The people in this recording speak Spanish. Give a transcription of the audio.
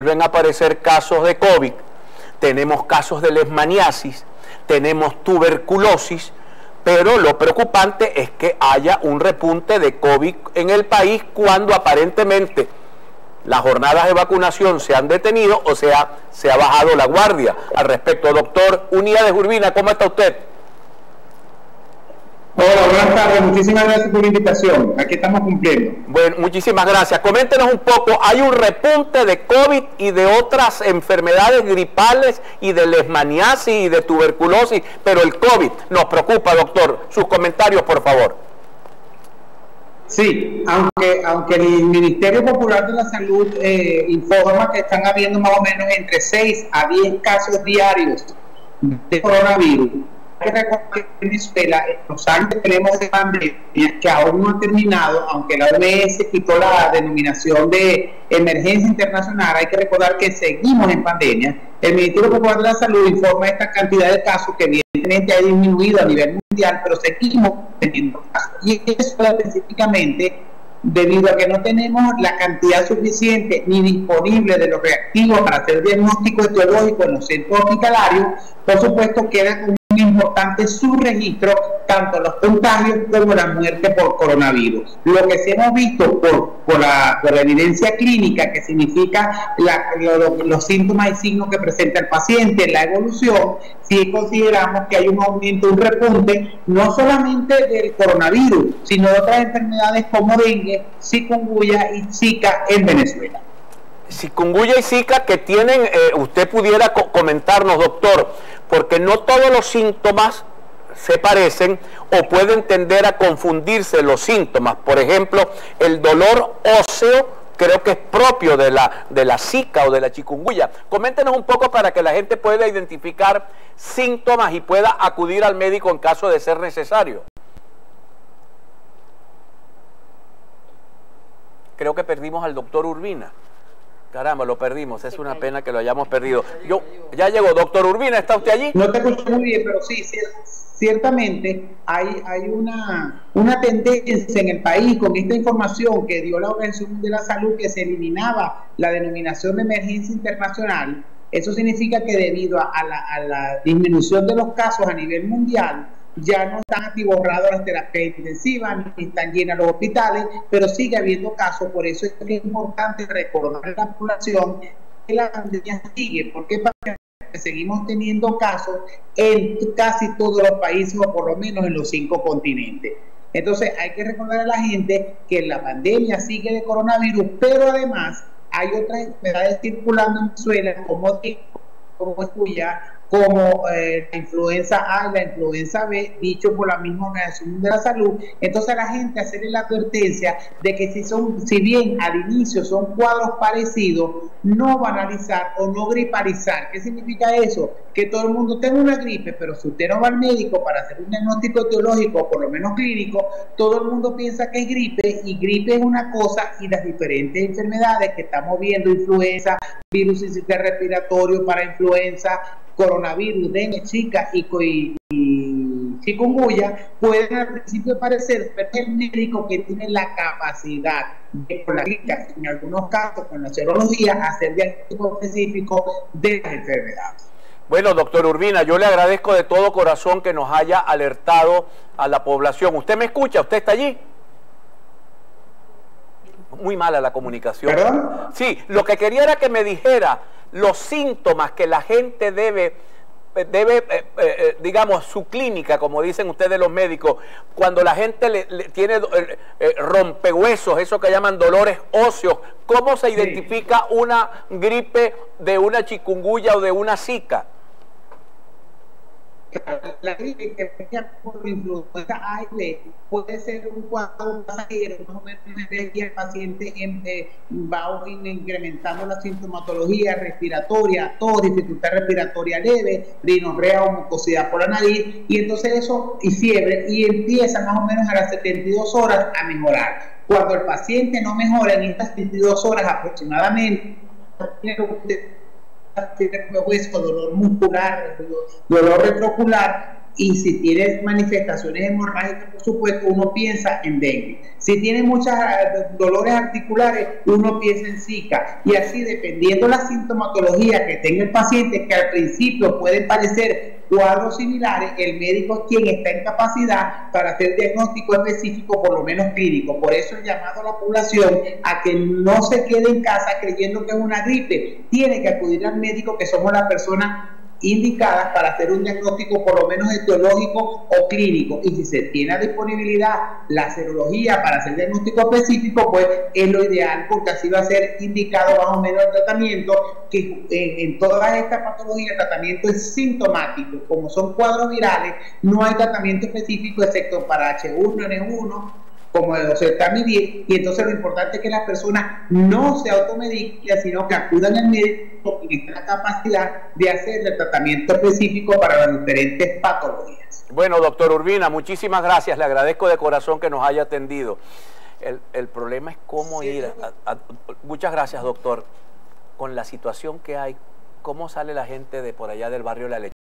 vuelven a aparecer casos de COVID, tenemos casos de leishmaniasis, tenemos tuberculosis, pero lo preocupante es que haya un repunte de COVID en el país cuando aparentemente las jornadas de vacunación se han detenido, o sea, se ha bajado la guardia al respecto. Doctor Uníades Urbina, ¿cómo está usted? Hola, buenas tardes, muchísimas gracias por la invitación, aquí estamos cumpliendo. Bueno, muchísimas gracias. Coméntenos un poco, hay un repunte de COVID y de otras enfermedades gripales y de leishmaniasis y de tuberculosis, pero el COVID nos preocupa, doctor. Sus comentarios, por favor. Sí, aunque el Ministerio Popular de la Salud informa que están habiendo más o menos entre 6 a 10 casos diarios de coronavirus. Hay que recordar que en Venezuela, en los años que tenemos de pandemia, que aún no ha terminado, aunque la OMS quitó la denominación de emergencia internacional, hay que recordar que seguimos en pandemia. El Ministerio Popular de la Salud informa esta cantidad de casos que evidentemente ha disminuido a nivel mundial, pero seguimos teniendo casos. Y eso específicamente debido a que no tenemos la cantidad suficiente ni disponible de los reactivos para hacer diagnóstico etiológico en los centros hospitalarios. Por supuesto, queda un importante subregistro, tanto los contagios como la muerte por coronavirus. Lo que sí hemos visto por la evidencia clínica, que significa los síntomas y signos que presenta el paciente, la evolución, sí consideramos que hay un aumento, un repunte, no solamente del coronavirus, sino de otras enfermedades como dengue, chikungunya y zika en Venezuela. Chikungunya y zika que tienen, usted pudiera comentarnos, doctor, porque no todos los síntomas se parecen o pueden tender a confundirse los síntomas. Por ejemplo, el dolor óseo creo que es propio de la zika o de la chikungunya. Coméntenos un poco para que la gente pueda identificar síntomas y pueda acudir al médico en caso de ser necesario. Creo que perdimos al doctor Urbina. Caramba, lo perdimos, es una pena que lo hayamos perdido. Ya llegó, doctor Urbina, ¿está usted allí? No te escucho muy bien, pero sí, ciertamente hay una tendencia en el país con esta información que dio la Organización Mundial de la Salud, que se eliminaba la denominación de emergencia internacional. Eso significa que debido a la disminución de los casos a nivel mundial, ya no están atiborradas las terapias intensivas, ni están llenas los hospitales, pero sigue habiendo casos. Por eso es que es importante recordar a la población que la pandemia sigue, porque seguimos teniendo casos en casi todos los países, o por lo menos en los 5 continentes. Entonces hay que recordar a la gente que la pandemia sigue de coronavirus, pero además hay otras enfermedades circulando en Venezuela, como como la influenza A y la influenza B, dicho por la misma Organización Mundial de la Salud. Entonces a la gente hacerle la advertencia de que si bien al inicio son cuadros parecidos, no banalizar o no griparizar. ¿Qué significa eso? Que todo el mundo tenga una gripe, pero si usted no va al médico para hacer un diagnóstico etiológico, o por lo menos clínico, todo el mundo piensa que es gripe, y gripe es una cosa, y las diferentes enfermedades que estamos viendo, influenza, virus sistema respiratorio para influenza, coronavirus, dengue, zika y chikungunya, pueden al principio parecer, pero es el médico que tiene la capacidad de, con la clínica, en algunos casos con la serología, hacer diagnóstico específico de las enfermedades. Bueno, doctor Urbina, yo le agradezco de todo corazón que nos haya alertado a la población. ¿Usted me escucha? ¿Usted está allí? Muy mala la comunicación. ¿Perdón? Sí, lo que quería era que me dijera los síntomas que la gente debe digamos, su clínica, como dicen ustedes los médicos, cuando la gente tiene rompehuesos, eso que llaman dolores óseos. ¿Cómo se identifica una gripe de una chikungunya o de una zika? La gripe que venga por influenza A y B puede ser un cuadro pasajero, más o menos y el paciente va incrementando la sintomatología respiratoria, tos, dificultad respiratoria leve, rinorrea o mucosidad por la nariz, y entonces eso, y fiebre, y empieza más o menos a las 72 horas a mejorar. Cuando el paciente no mejora en estas 72 horas aproximadamente, hueso, dolor muscular, dolor retroocular, y si tienes manifestaciones hemorrágicas, por supuesto, uno piensa en dengue. Si tiene muchos dolores articulares, uno piensa en Zika. Y así, dependiendo la sintomatología que tenga el paciente, que al principio pueden parecer cuadros similares, el médico es quien está en capacidad para hacer diagnóstico específico, por lo menos clínico. Por eso he llamado a la población a que no se quede en casa creyendo que es una gripe. Tiene que acudir al médico, que somos las personas indicadas para hacer un diagnóstico por lo menos etiológico o clínico, y si se tiene a disponibilidad la serología para hacer diagnóstico específico, pues es lo ideal, porque así va a ser indicado más o menos el tratamiento, que en todas estas patologías el tratamiento es sintomático. Como son cuadros virales, no hay tratamiento específico excepto para H1N1 como el oseltamivir, y entonces lo importante es que las personas no se automediquen, sino que acudan al médico y tengan la capacidad de hacer el tratamiento específico para las diferentes patologías. Bueno, doctor Urbina, muchísimas gracias, le agradezco de corazón que nos haya atendido. El problema es cómo ir muchas gracias, doctor. Con la situación que hay, ¿cómo sale la gente de por allá del barrio La Leche?